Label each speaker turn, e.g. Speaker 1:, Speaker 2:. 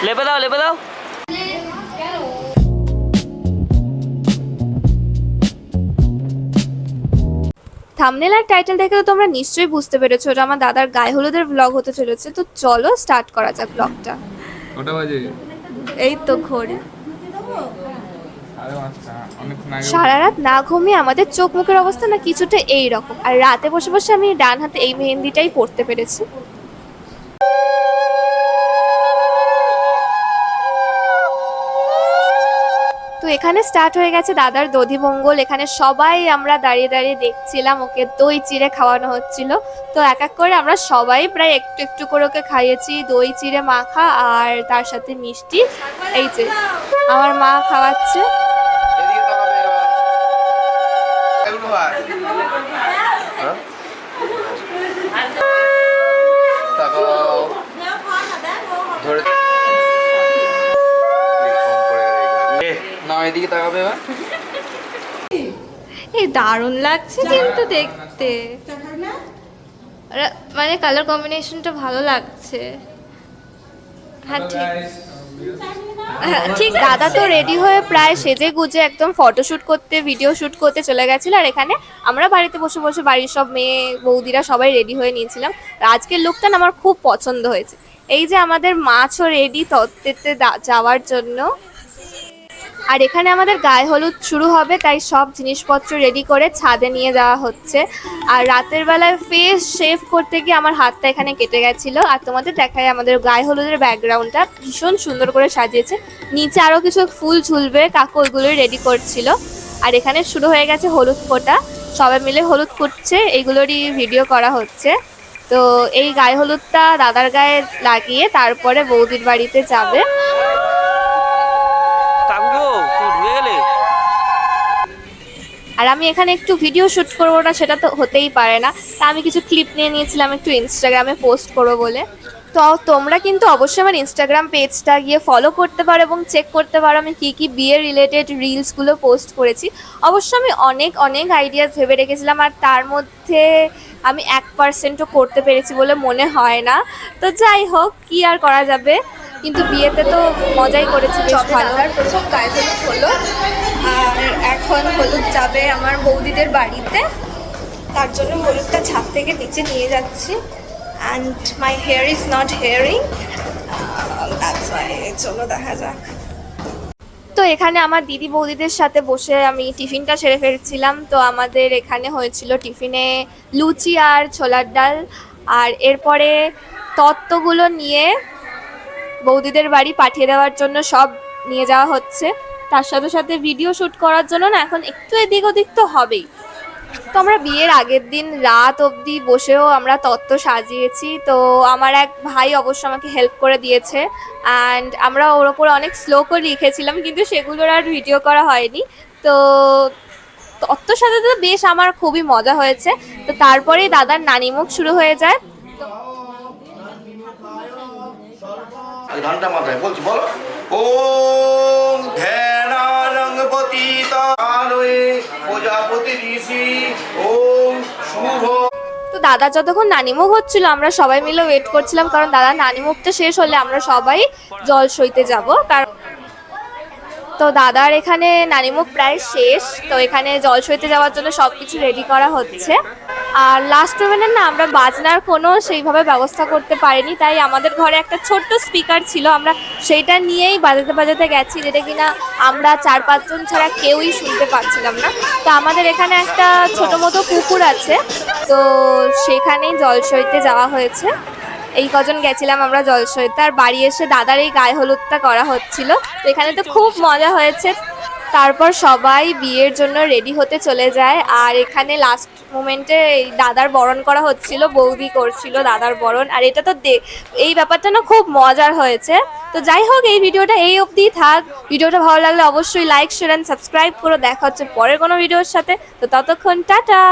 Speaker 1: লেপে দাও লেপে দাও।
Speaker 2: থাম্বনেল আর টাইটেল দেখে তো তোমরা নিশ্চয়ই বুঝতে পেরেছো যে আমার দাদার গায়ে হলুদের ব্লগ হতে চলেছে। তো চলো স্টার্ট করা যাক ব্লগটা।
Speaker 3: কটা বাজে?
Speaker 2: এই তো ঘড়ি। সারা রাত না ঘুমিয়ে আমাদের চোখ মুখের অবস্থা না কিছুটা এই রকম। আর রাতে বসে বসে আমি ডান হাতে এই মেহেন্দিটাই পরতে পেরেছি। তো এখানে স্টার্ট হয়ে গেছে দাদার দধিমঙ্গল। এখানে সবাই আমরা দাঁড়িয়ে দাঁড়িয়ে দেখছিলাম, ওকে দই চিড়ে খাওয়ানো হচ্ছিল। তো এক এক করে আমরা সবাই প্রায় একটু একটু করে ওকে খাইয়েছি দই চিড়ে মাখা আর তার সাথে মিষ্টি। এই যে আমার মা খাওয়াচ্ছে।
Speaker 1: এদিকে তাকাবে এবার।
Speaker 2: এই দারুণ লাগছে কিন্তু দেখতে, মানে কালার কম্বিনেশনটা ভালো লাগছে। হ্যাঁ ঠিক। দাদা তো রেডি হয়ে প্রায় সেজে গুজে একদম ফটোশুট করতে ভিডিও শুট করতে চলে গেছিল। আর এখানে আমরা বাড়িতে বসে বসে বাড়ির সব মেয়ে বৌদিরা সবাই রেডি হয়ে নিয়েছিলাম। আজকের লুকটা না আমার খুব পছন্দ হয়েছে। এই যে আমাদের মাছও রেডি তত্ত্বেতে যাওয়ার জন্য। আর এখানে আমাদের গায়ে হলুদ শুরু হবে, তাই সব জিনিসপত্র রেডি করে ছাদে নিয়ে যাওয়া হচ্ছে। আর রাতের বেলায় ফেস শেভ করতে গিয়ে আমার হাতটা এখানে কেটে গেছিলো। আর তোমাদের দেখায় আমাদের গায়ে হলুদের ব্যাকগ্রাউন্ডটা ভীষণ সুন্দর করে সাজিয়েছে। নিচে আরও কিছু ফুল ঝুলবে, কাকু ওইগুলোই রেডি করছিল। আর এখানে শুরু হয়ে গেছে হলুদ ফোঁটা, সবাই মিলে হলুদ ফুটছে, এইগুলোরই ভিডিও করা হচ্ছে। তো এই গায়ে হলুদটা দাদার গায়ে লাগিয়ে তারপরে বৌদির বাড়িতে যাবে। আর আমি এখানে একটু ভিডিও শ্যুট করবো না সেটা তো হতেই পারে না, তা আমি কিছু ক্লিপ নিয়ে নিয়েছিলাম একটু ইনস্টাগ্রামে পোস্ট করবো বলে। তো তোমরা কিন্তু অবশ্যই আমার ইনস্টাগ্রাম পেজটা গিয়ে ফলো করতে পারো এবং চেক করতে পারো আমি কী কী বিয়ে রিলেটেড রিলসগুলো পোস্ট করেছি। অবশ্য আমি অনেক অনেক আইডিয়াস ভেবে রেখেছিলাম, আর তার মধ্যে আমি 1%ও করতে পেরেছি বলে মনে হয় না। তো যাই হোক, কী আর করা যাবে, কিন্তু বিয়েতে তো মজাই করেছি বেশ ভালো। প্রথম গায়ে হলুদ হলো, আর এখন হলুদ যাবে আমার বৌদিদের বাড়িতে। তার জন্য হলুদটা ছাদ থেকে নিচে নিয়ে যাচ্ছি। And my hair is not hearing, চলো দেখা যাক। তো এখানে আমার দিদি বৌদিদের সাথে বসে আমি টিফিনটা সেরে ফেলছিলাম। তো আমাদের এখানে হয়েছিল টিফিনে লুচি আর ছোলার ডাল। আর এরপরে তত্ত্বগুলো নিয়ে বৌদিদের বাড়ি পাঠিয়ে দেওয়ার জন্য সব নিয়ে যাওয়া হচ্ছে। তার সাথে সাথে ভিডিও শ্যুট করার জন্য না এখন একটু এদিক ওদিক তো হবেই। তো আমরা বিয়ের আগের দিন রাত অবধি বসেও আমরা তত্ত্ব সাজিয়েছি। তো আমার এক ভাই অবশ্য আমাকে হেল্প করে দিয়েছে। অ্যান্ড আমরা ওর ওপর অনেক শ্লোকও লিখেছিলাম, কিন্তু সেগুলোর আর ভিডিও করা হয়নি। তো তত্ত্ব সাজাতে তো বেশ আমার খুবই মজা হয়েছে। তো তারপরেই দাদার নানিমুখ শুরু হয়ে যায়।
Speaker 4: ঘন্টা মাথায় বলছি, বলো ওম ধ্যানারঙ্গপতি তারয়ে প্রজাপতি ঋষি ওম শুভ।
Speaker 2: তো দাদা যতক্ষণ নানিমুখ হচ্ছিল আমরা সবাই মিলে ওয়েট করছিলাম, কারণ দাদা নানিমুখটা শেষ হলে আমরা সবাই জল সইতে যাব। কারণ তো দাদার এখানে নানিমুখ প্রায় শেষ। তো এখানে জল সইতে যাওয়ার জন্য সব কিছু রেডি করা হচ্ছে। আর লাস্ট মোমেন্টে না আমরা বাজনার কোনো সেইভাবে ব্যবস্থা করতে পারিনি, তাই আমাদের ঘরে একটা ছোট্ট স্পিকার ছিল, আমরা সেইটা নিয়েই বাজাতে বাজাতে গেছি, যেটা কিনা আমরা 4-5 জন ছাড়া কেউই শুনতে পাচ্ছিলাম না। তো আমাদের এখানে একটা ছোটো মতো পুকুর আছে, তো সেখানেই জল সইতে যাওয়া হয়েছে। এই কজন গেছিলাম আমরা জল সইতে। আর বাড়ি এসে দাদার এই গায়ে হলুদটা করা হচ্ছিল। তো এখানে তো খুব মজা হয়েছে। তারপর সবাই বিয়ের জন্য রেডি হতে চলে যায়। আর এখানে লাস্ট মোমেন্টে এই দাদার বরণ করা হচ্ছিল, বৌদি করছিল দাদার বরণ। আর এটা তো এই ব্যাপারটা না খুব মজার হয়েছে। তো যাই হোক, এই ভিডিওটা এই অবধিই থাক। ভিডিওটা ভালো লাগলে অবশ্যই লাইক শেয়ার অ্যান্ড সাবস্ক্রাইব করো। দেখা হচ্ছে পরের কোনো ভিডিওর সাথে। তো ততক্ষণ টাটা।